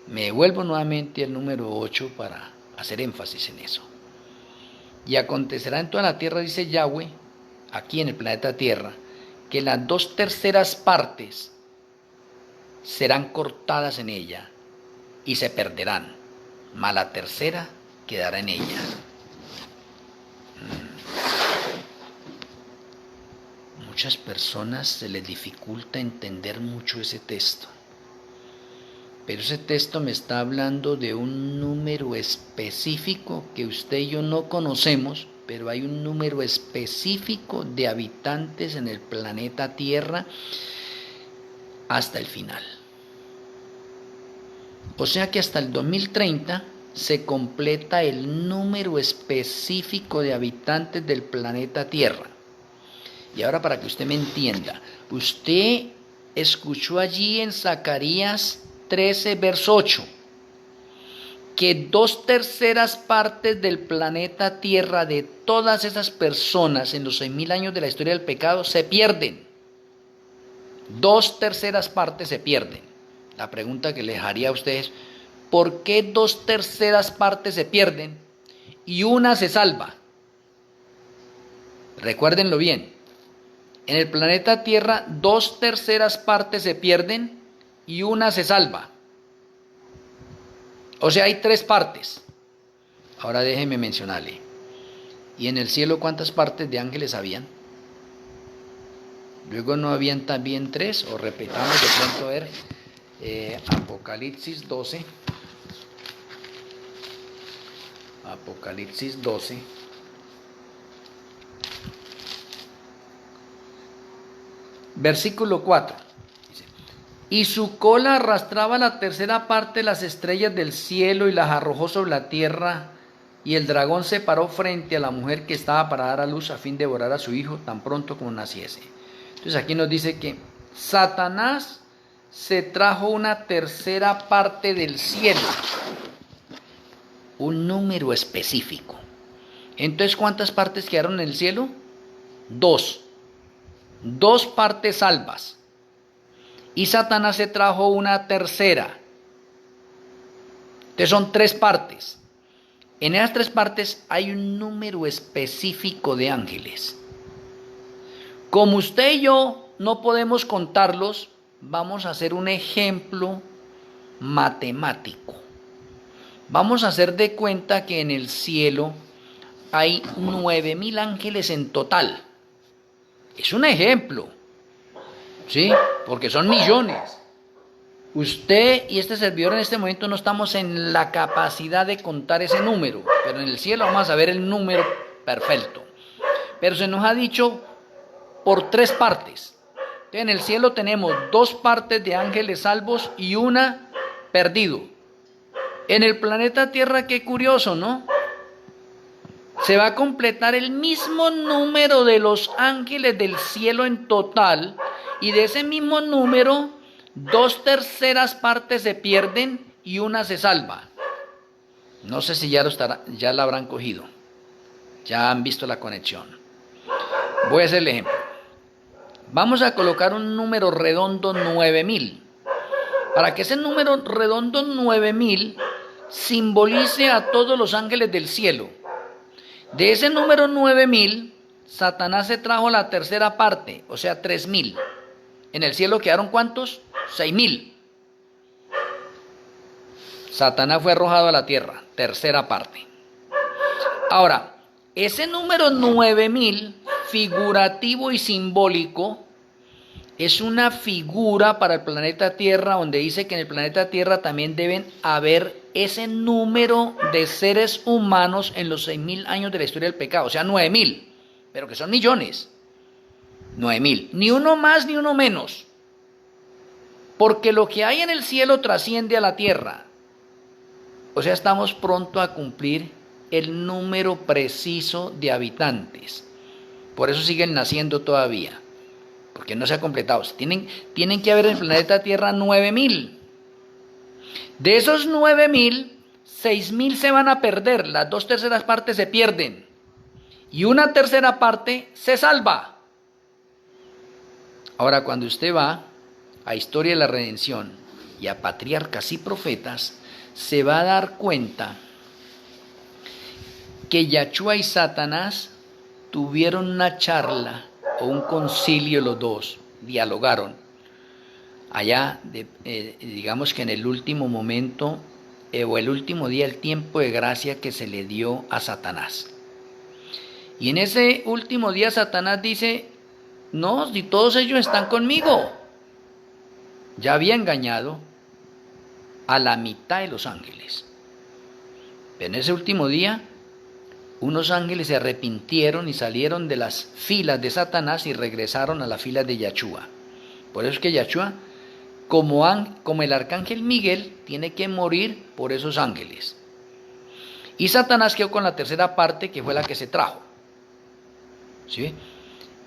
Speaker 1: Me devuelvo nuevamente al número 8 para hacer énfasis en eso. Y acontecerá en toda la tierra, dice Yahweh, aquí en el planeta Tierra, que las 2/3 partes serán cortadas en ella y se perderán, mas la tercera quedará en ella. Muchas personas se les dificulta entender mucho ese texto, pero ese texto me está hablando de un número específico que usted y yo no conocemos, pero hay un número específico de habitantes en el planeta Tierra hasta el final. O sea que hasta el 2030 se completa el número específico de habitantes del planeta Tierra. Y ahora, para que usted me entienda, usted escuchó allí en Zacarías 13, verso 8, que 2/3 partes del planeta Tierra, de todas esas personas en los 6.000 años de la historia del pecado, se pierden. 2/3 partes se pierden. La pregunta que les haría a ustedes: ¿por qué 2/3 partes se pierden y una se salva? Recuérdenlo bien. En el planeta Tierra, 2/3 partes se pierden y una se salva. O sea, hay 3 partes. Ahora déjeme mencionarle. ¿Y en el cielo cuántas partes de ángeles habían? Luego no habían también 3, o repitamos de pronto a ver, Apocalipsis 12. Apocalipsis 12. Versículo 4. Dice: y su cola arrastraba la tercera parte de las estrellas del cielo y las arrojó sobre la tierra, y el dragón se paró frente a la mujer que estaba para dar a luz a fin de devorar a su hijo tan pronto como naciese. Entonces aquí nos dice que Satanás se trajo una tercera parte del cielo, un número específico. Entonces, ¿cuántas partes quedaron en el cielo? dos partes salvas. Y Satanás se trajo una tercera. Entonces son 3 partes. En esas 3 partes hay un número específico de ángeles. Como usted y yo no podemos contarlos, vamos a hacer un ejemplo matemático. Vamos a hacer de cuenta que en el cielo hay 9.000 ángeles en total. Es un ejemplo, ¿sí? Porque son millones. Usted y este servidor en este momento no estamos en la capacidad de contar ese número, pero en el cielo vamos a ver el número perfecto. Pero se nos ha dicho por 3 partes. Entonces, en el cielo tenemos 2 partes de ángeles salvos y una perdido. En el planeta Tierra, qué curioso, ¿no? Se va a completar el mismo número de los ángeles del cielo en total, y de ese mismo número 2/3 partes se pierden y una se salva. No sé si ya la habrán cogido, ya han visto la conexión. Voy a hacer el ejemplo. Vamos a colocar un número redondo 9.000. Para que ese número redondo 9.000 simbolice a todos los ángeles del cielo. De ese número 9.000, Satanás se trajo la tercera parte, o sea 3.000. En el cielo quedaron ¿cuántos? 6.000. Satanás fue arrojado a la tierra, tercera parte. Ahora, ese número 9.000, figurativo y simbólico, es una figura para el planeta Tierra, donde dice que en el planeta Tierra también deben haber ese número de seres humanos en los 6.000 años de la historia del pecado, o sea 9.000, pero que son millones. 9.000, ni uno más ni uno menos, porque lo que hay en el cielo trasciende a la tierra. O sea, estamos pronto a cumplir el número preciso de habitantes. Por eso siguen naciendo todavía, porque no se ha completado. Tienen que haber en el planeta Tierra 9.000. De esos 9.000, 6.000 se van a perder, las 2/3 partes se pierden, y una tercera parte se salva. Ahora, cuando usted va a Historia de la Redención y a Patriarcas y Profetas, se va a dar cuenta que Yahshua y Satanás tuvieron una charla o un concilio, los dos dialogaron allá, digamos que en el último momento o el último día, el tiempo de gracia que se le dio a Satanás. Y en ese último día Satanás dice: no, si todos ellos están conmigo. Ya había engañado a la mitad de los ángeles. Pero en ese último día, unos ángeles se arrepintieron y salieron de las filas de Satanás y regresaron a las filas de Yahshua. Por eso es que Yahshua, como el arcángel Miguel, tiene que morir por esos ángeles. Y Satanás quedó con la tercera parte, que fue la que se trajo. ¿Sí?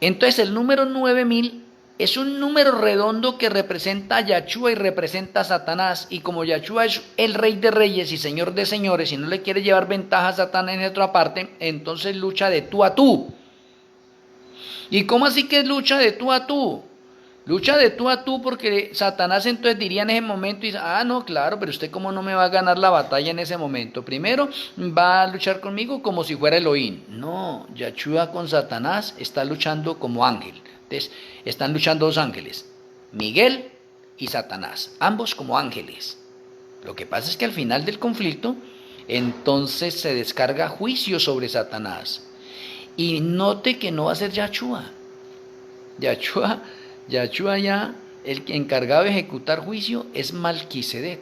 Speaker 1: Entonces el número 9.000 es un número redondo que representa a Yahshua y representa a Satanás. Y como Yahshua es el Rey de Reyes y Señor de Señores y no le quiere llevar ventaja a Satanás en otra parte, entonces lucha de tú a tú. ¿Y cómo así que es lucha de tú a tú? Lucha de tú a tú porque Satanás entonces diría en ese momento, y no, claro, pero usted cómo no me va a ganar la batalla en ese momento. Primero va a luchar conmigo como si fuera Elohim. No, Yahshua con Satanás está luchando como ángel. Entonces, están luchando 2 ángeles, Miguel y Satanás, ambos como ángeles. Lo que pasa es que al final del conflicto, entonces se descarga juicio sobre Satanás. Y note que no va a ser Yahshua. Yahshua ya, el encargado de ejecutar juicio es Malquisedec.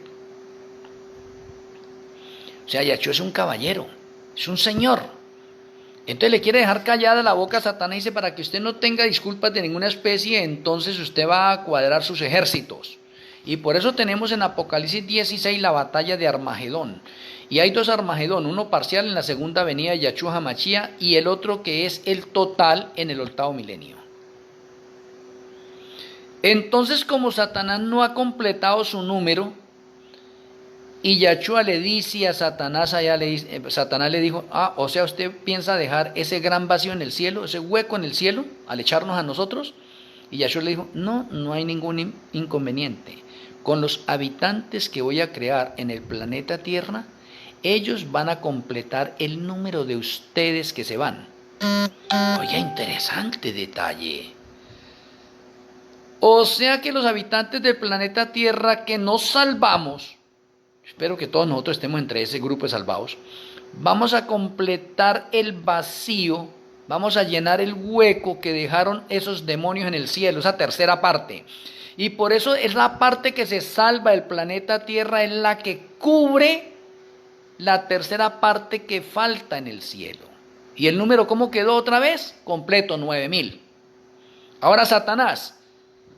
Speaker 1: O sea, Yahshua es un caballero, es un señor. Entonces le quiere dejar callada la boca a Satanás y dice: para que usted no tenga disculpas de ninguna especie, entonces usted va a cuadrar sus ejércitos. Y por eso tenemos en Apocalipsis 16 la batalla de Armagedón. Y hay 2 Armagedón, uno parcial en la segunda venida de Yahshua HaMashiach y el otro que es el total en el 8º milenio. Entonces, como Satanás no ha completado su número, Y Yahshua le dice a Satanás, Satanás le dijo, o sea, ¿usted piensa dejar ese gran vacío en el cielo, ese hueco en el cielo, al echarnos a nosotros? Y Yahshua le dijo, no, no hay ningún inconveniente. Con los habitantes que voy a crear en el planeta Tierra, ellos van a completar el número de ustedes que se van. Oye, interesante detalle. O sea que los habitantes del planeta Tierra que nos salvamos, espero que todos nosotros estemos entre ese grupo de salvados, vamos a completar el vacío, vamos a llenar el hueco que dejaron esos demonios en el cielo, esa tercera parte. Y por eso es la parte que se salva del planeta Tierra, es la que cubre la tercera parte que falta en el cielo. ¿Y el número cómo quedó otra vez? Completo, 9,000. Ahora Satanás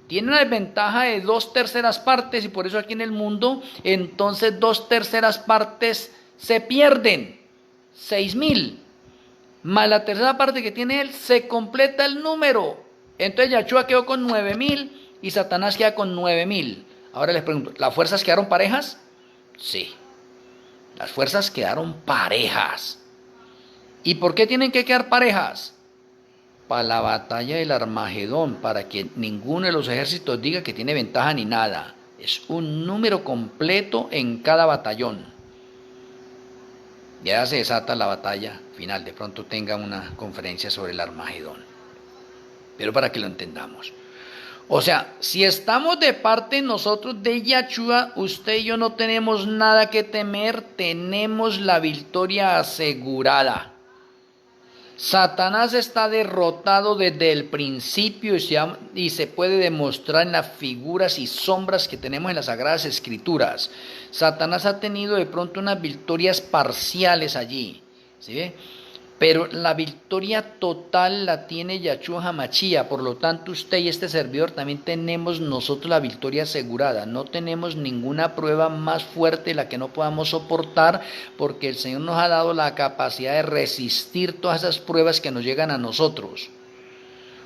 Speaker 1: tiene una desventaja de 2/3 partes y por eso aquí en el mundo, entonces 2/3 partes se pierden, 6,000. Más la tercera parte que tiene él, se completa el número. Entonces Yahshua quedó con 9,000 y Satanás queda con 9,000. Ahora les pregunto, ¿las fuerzas quedaron parejas? Sí, las fuerzas quedaron parejas. ¿Y por qué tienen que quedar parejas? Para la batalla del Armagedón, para que ninguno de los ejércitos diga que tiene ventaja ni nada. Es un número completo en cada batallón. Ya se desata la batalla final, de pronto tenga una conferencia sobre el Armagedón. Pero para que lo entendamos. O sea, si estamos de parte nosotros de Yahshua, usted y yo no tenemos nada que temer, tenemos la victoria asegurada. Satanás está derrotado desde el principio y se puede demostrar en las figuras y sombras que tenemos en las Sagradas Escrituras. Satanás ha tenido de pronto unas victorias parciales allí, ¿sí ve? Pero la victoria total la tiene Yahshua HaMashiach. Por lo tanto, usted y este servidor también tenemos nosotros la victoria asegurada. No tenemos ninguna prueba más fuerte la que no podamos soportar, porque el Señor nos ha dado la capacidad de resistir todas esas pruebas que nos llegan a nosotros.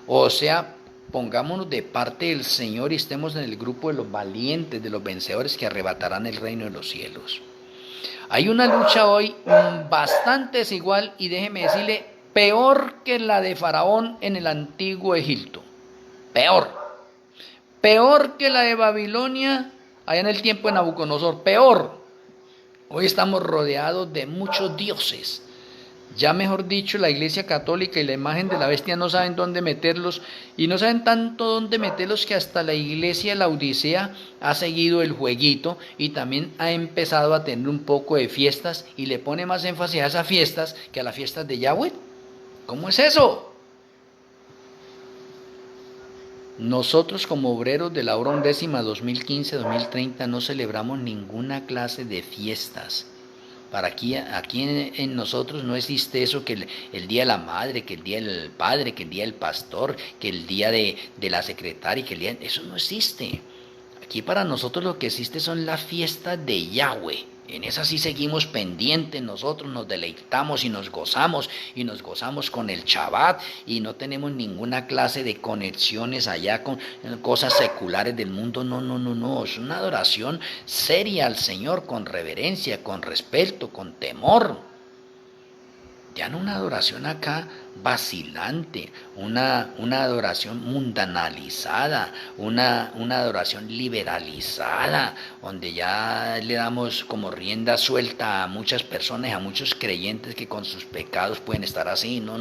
Speaker 1: O sea, pongámonos de parte del Señor y estemos en el grupo de los valientes, de los vencedores que arrebatarán el reino de los cielos. Hay una lucha hoy bastante desigual y déjeme decirle, peor que la de Faraón en el antiguo Egipto. Peor. Peor que la de Babilonia allá en el tiempo de Nabucodonosor. Peor. Hoy estamos rodeados de muchos dioses. Ya mejor dicho, la Iglesia Católica y la imagen de la bestia no saben dónde meterlos, y no saben tanto dónde meterlos que hasta la Iglesia de la Odisea ha seguido el jueguito y también ha empezado a tener un poco de fiestas y le pone más énfasis a esas fiestas que a las fiestas de Yahweh. ¿Cómo es eso? Nosotros como obreros de la hora 11 2015-2030 no celebramos ninguna clase de fiestas. Para aquí en nosotros no existe eso, que el día de la madre, que el día del padre, que el día del pastor, que el día de la secretaria, que el día... Eso no existe. Aquí para nosotros lo que existe son las fiestas de Yahweh. En esas sí seguimos pendientes, nosotros nos deleitamos y nos gozamos con el Shabbat y no tenemos ninguna clase de conexiones allá con cosas seculares del mundo. No, es una adoración seria al Señor, con reverencia, con respeto, con temor. Ya no una adoración acá vacilante, una adoración mundanalizada, una adoración liberalizada, donde ya le damos como rienda suelta a muchas personas, a muchos creyentes que con sus pecados pueden estar así. No,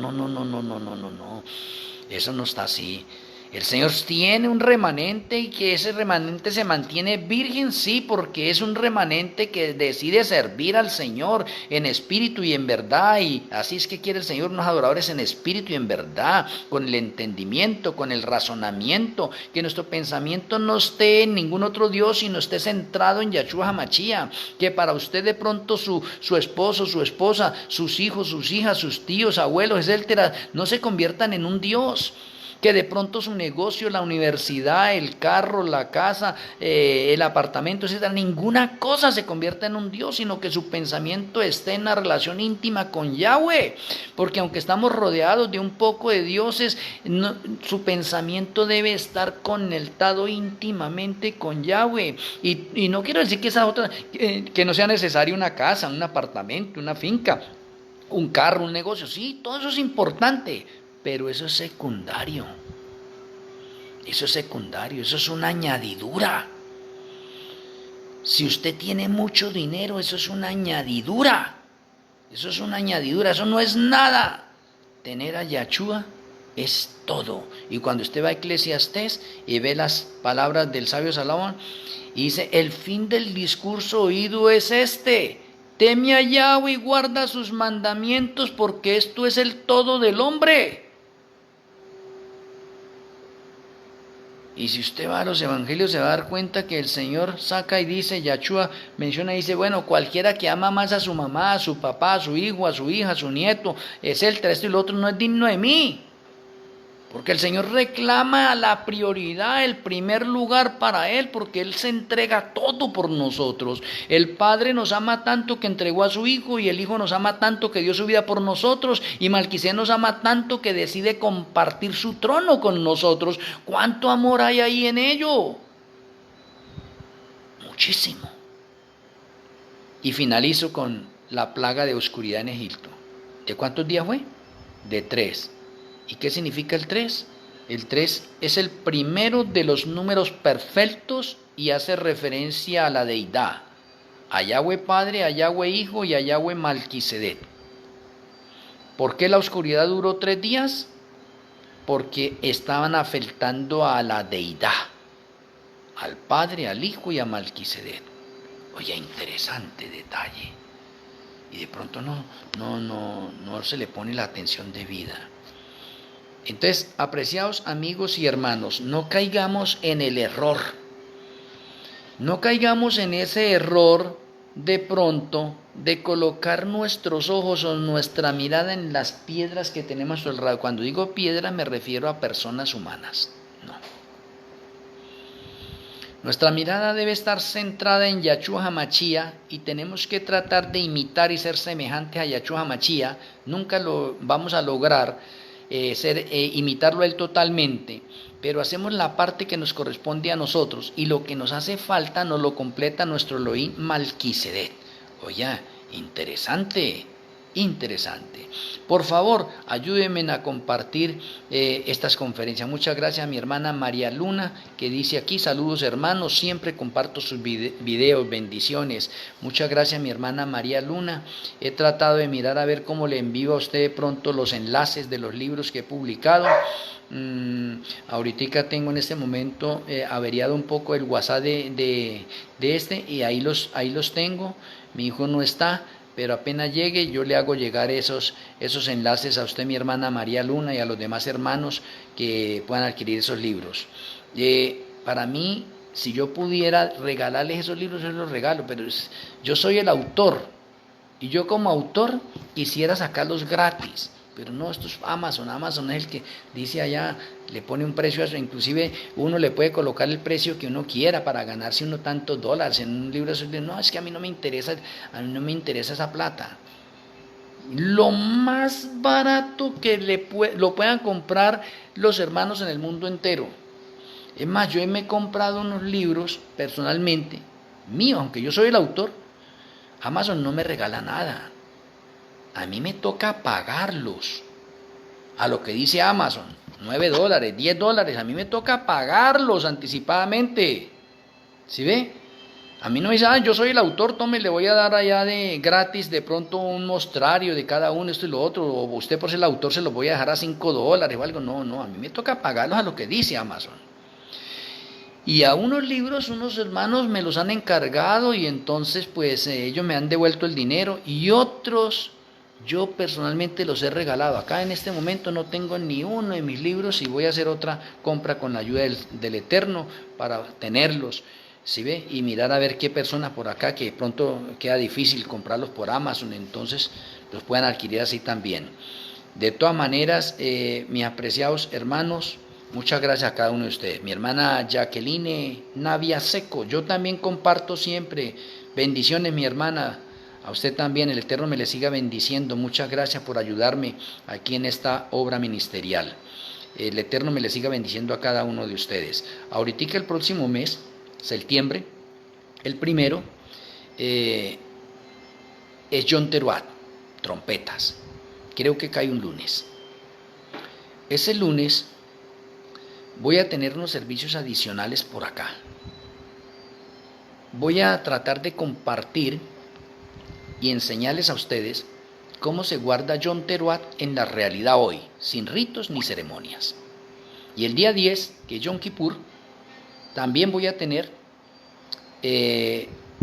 Speaker 1: eso no está así. El Señor tiene un remanente y que ese remanente se mantiene virgen, sí, porque es un remanente que decide servir al Señor en espíritu y en verdad, y así es que quiere el Señor unos adoradores en espíritu y en verdad, con el entendimiento, con el razonamiento, que nuestro pensamiento no esté en ningún otro Dios, sino esté centrado en Yahshua HaMashiach, que para usted de pronto su esposo, su esposa, sus hijos, sus hijas, sus tíos, abuelos, etcétera, no se conviertan en un Dios. que de pronto su negocio, la universidad, el carro, la casa, el apartamento, etc., ninguna cosa se convierta en un Dios, sino que su pensamiento esté en la relación íntima con Yahweh, porque aunque estamos rodeados de un poco de dioses, su pensamiento debe estar conectado íntimamente con Yahweh, y no quiero decir que esa otra, que no sea necesaria una casa, un apartamento, una finca, un carro, un negocio, sí, todo eso es importante, pero eso es secundario. Eso es secundario, eso es una añadidura. Si usted tiene mucho dinero, eso es una añadidura. Eso es una añadidura, eso no es nada. Tener a Yahshua es todo. Y cuando usted va a Eclesiastés y ve las palabras del sabio Salomón, y dice, el fin del discurso oído es este: teme a Yahweh y guarda sus mandamientos, porque esto es el todo del hombre. Y si usted va a los evangelios se va a dar cuenta que el Señor saca y dice, Yahshua menciona y dice, bueno, cualquiera que ama más a su mamá, a su papá, a su hijo, a su hija, a su nieto, etcétera, esto y lo otro, no es digno de mí. Porque el Señor reclama la prioridad, el primer lugar para Él, porque Él se entrega todo por nosotros. El Padre nos ama tanto que entregó a su Hijo, y el Hijo nos ama tanto que dio su vida por nosotros, y Malquisedec nos ama tanto que decide compartir su trono con nosotros. ¿Cuánto amor hay ahí en ello? Muchísimo. Y finalizo con la plaga de oscuridad en Egipto. ¿De cuántos días fue? De 3. ¿Y qué significa el 3? El 3 es el primero de los números perfectos y hace referencia a la deidad, a Yahweh Padre, a Yahweh Hijo y a Yahweh Malquisedec. ¿Por qué la oscuridad duró 3 días? Porque estaban afectando a la deidad, al Padre, al Hijo y a Malquisedec. Oye, interesante detalle. Y de pronto no se le pone la atención debida. Entonces, apreciados amigos y hermanos, no caigamos en el error. No caigamos en ese error de pronto de colocar nuestros ojos o nuestra mirada en las piedras que tenemos a nuestro alrededor. Cuando digo piedra me refiero a personas humanas. No. Nuestra mirada debe estar centrada en Yahshua HaMashiach, y tenemos que tratar de imitar y ser semejantes a Yahshua HaMashiach. Nunca lo vamos a lograr imitarlo a él totalmente, pero hacemos la parte que nos corresponde a nosotros, y lo que nos hace falta nos lo completa nuestro Elohim Malquisedec. Oye, interesante. Por favor, ayúdenme a compartir estas conferencias. Muchas gracias a mi hermana María Luna, que dice aquí, saludos hermanos, siempre comparto sus videos, bendiciones. Muchas gracias a mi hermana María Luna. He tratado de mirar a ver cómo le envío a usted de pronto los enlaces de los libros que he publicado. Ahorita tengo en este momento averiado un poco el WhatsApp de este, y ahí los tengo. Mi hijo no está, pero apenas llegue yo le hago llegar esos enlaces a usted, mi hermana María Luna, y a los demás hermanos que puedan adquirir esos libros. Para mí, si yo pudiera regalarles esos libros, yo los regalo, pero yo soy el autor, y yo como autor quisiera sacarlos gratis. Pero no, esto es Amazon. Amazon es el que dice allá, le pone un precio a eso. Inclusive uno le puede colocar el precio que uno quiera para ganarse uno tantos dólares en un libro. No, es que a mí no me interesa esa plata. Lo más barato que lo puedan comprar los hermanos en el mundo entero. Es más, yo me he comprado unos libros personalmente, míos, aunque yo soy el autor. Amazon no me regala nada. A mí me toca pagarlos a lo que dice Amazon, $9, $10, a mí me toca pagarlos anticipadamente. ¿Sí ve? A mí no me dice, yo soy el autor, tome, le voy a dar allá de gratis de pronto un mostrario de cada uno, esto y lo otro, o usted por ser el autor se los voy a dejar a $5 o algo. No, a mí me toca pagarlos a lo que dice Amazon. Y a unos libros, unos hermanos me los han encargado, y entonces pues ellos me han devuelto el dinero, y otros yo personalmente los he regalado. Acá en este momento no tengo ni uno de mis libros, y voy a hacer otra compra con la ayuda del Eterno para tenerlos. ¿Sí ve? Y mirar a ver qué personas por acá, que de pronto queda difícil comprarlos por Amazon, entonces los puedan adquirir así también. De todas maneras, mis apreciados hermanos, Muchas gracias a cada uno de ustedes. Mi hermana Jacqueline Navia Seco, yo también comparto siempre. Bendiciones, mi hermana. A usted también, el Eterno me le siga bendiciendo. Muchas gracias por ayudarme aquí en esta obra ministerial. El Eterno me le siga bendiciendo a cada uno de ustedes. Ahorita el próximo mes, septiembre, el primero, es Yom Teruah, trompetas. Creo que cae un lunes. Ese lunes voy a tener unos servicios adicionales por acá. Voy a tratar de compartir y enseñarles a ustedes cómo se guarda Yom Teruah en la realidad hoy, sin ritos ni ceremonias. Y el día 10, que es Yom Kippur, también voy a tener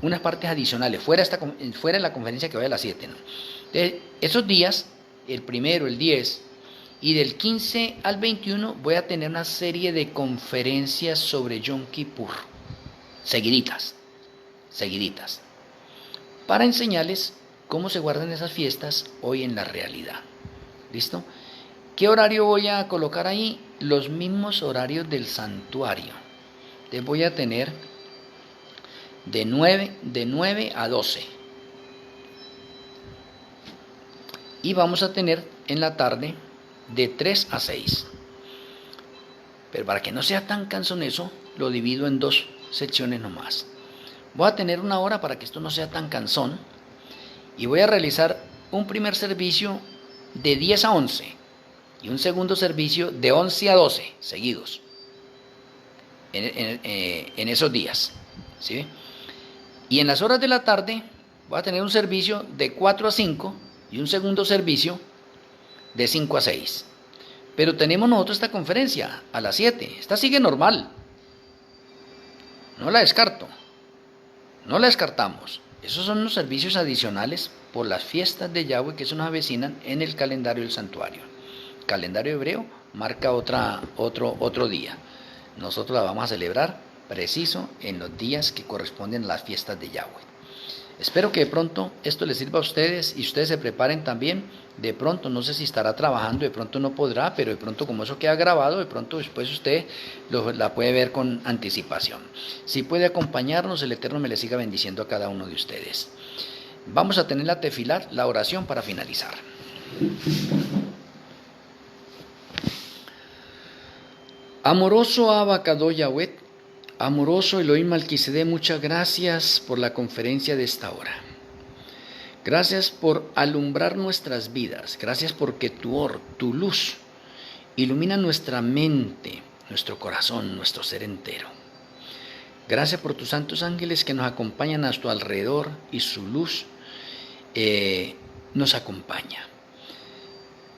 Speaker 1: unas partes adicionales, fuera de la conferencia que voy a las 7. ¿No? Esos días, el primero, el 10, y del 15 al 21 voy a tener una serie de conferencias sobre Yom Kippur, seguiditas, para enseñarles cómo se guardan esas fiestas hoy en la realidad. ¿Listo? ¿Qué horario voy a colocar ahí? Los mismos horarios del santuario. Entonces voy a tener de 9 a 12. Y vamos a tener en la tarde de 3 a 6. Pero para que no sea tan cansón eso, lo divido en 2 secciones nomás. Voy a tener una hora para que esto no sea tan cansón. Y voy a realizar un primer servicio de 10 a 11 y un segundo servicio de 11 a 12 seguidos en esos días, ¿sí? Y en las horas de la tarde voy a tener un servicio de 4 a 5 y un segundo servicio de 5 a 6. Pero tenemos nosotros esta conferencia a las 7. Esta sigue normal. No la descarto. No la descartamos. Esos son los servicios adicionales por las fiestas de Yahweh que se nos avecinan en el calendario del santuario. El calendario hebreo marca otro día. Nosotros la vamos a celebrar preciso en los días que corresponden a las fiestas de Yahweh. Espero que de pronto esto les sirva a ustedes y ustedes se preparen también. De pronto, no sé si estará trabajando, de pronto no podrá, pero de pronto como eso queda grabado, de pronto después usted la puede ver con anticipación. Si puede acompañarnos, el Eterno me le siga bendiciendo a cada uno de ustedes. Vamos a tener la tefilat, la oración para finalizar. Amoroso Abacadó Yahweh, amoroso Elohim Malquisedec, muchas gracias por la conferencia de esta hora. Gracias por alumbrar nuestras vidas. Gracias porque tu luz ilumina nuestra mente, nuestro corazón, nuestro ser entero. Gracias por tus santos ángeles que nos acompañan a tu alrededor y su luz nos acompaña.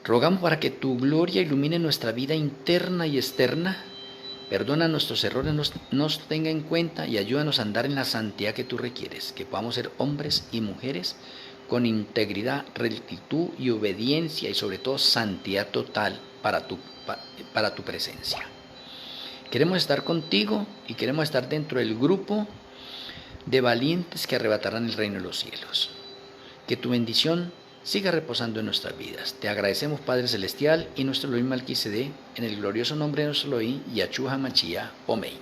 Speaker 1: Rogamos para que tu gloria ilumine nuestra vida interna y externa. Perdona nuestros errores, nos tenga en cuenta y ayúdanos a andar en la santidad que tú requieres. Que podamos ser hombres y mujeres con integridad, rectitud y obediencia y sobre todo santidad total para tu presencia. Queremos estar contigo y queremos estar dentro del grupo de valientes que arrebatarán el reino de los cielos. Que tu bendición siga reposando en nuestras vidas. Te agradecemos, Padre Celestial, y nuestro Elohim Malquisedec, en el glorioso nombre de nuestro Elohim, Yahshua HaMashiach. Amén.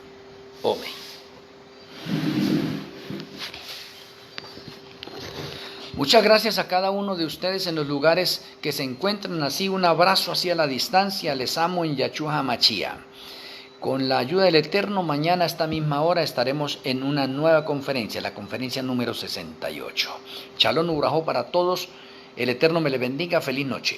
Speaker 1: Amén. Muchas gracias a cada uno de ustedes en los lugares que se encuentran así. Un abrazo hacia la distancia. Les amo en Yahshua HaMashiach. Con la ayuda del Eterno, mañana a esta misma hora estaremos en una nueva conferencia, la conferencia número 68. Shalom Ubrajó para todos. El Eterno me le bendiga. Feliz noche.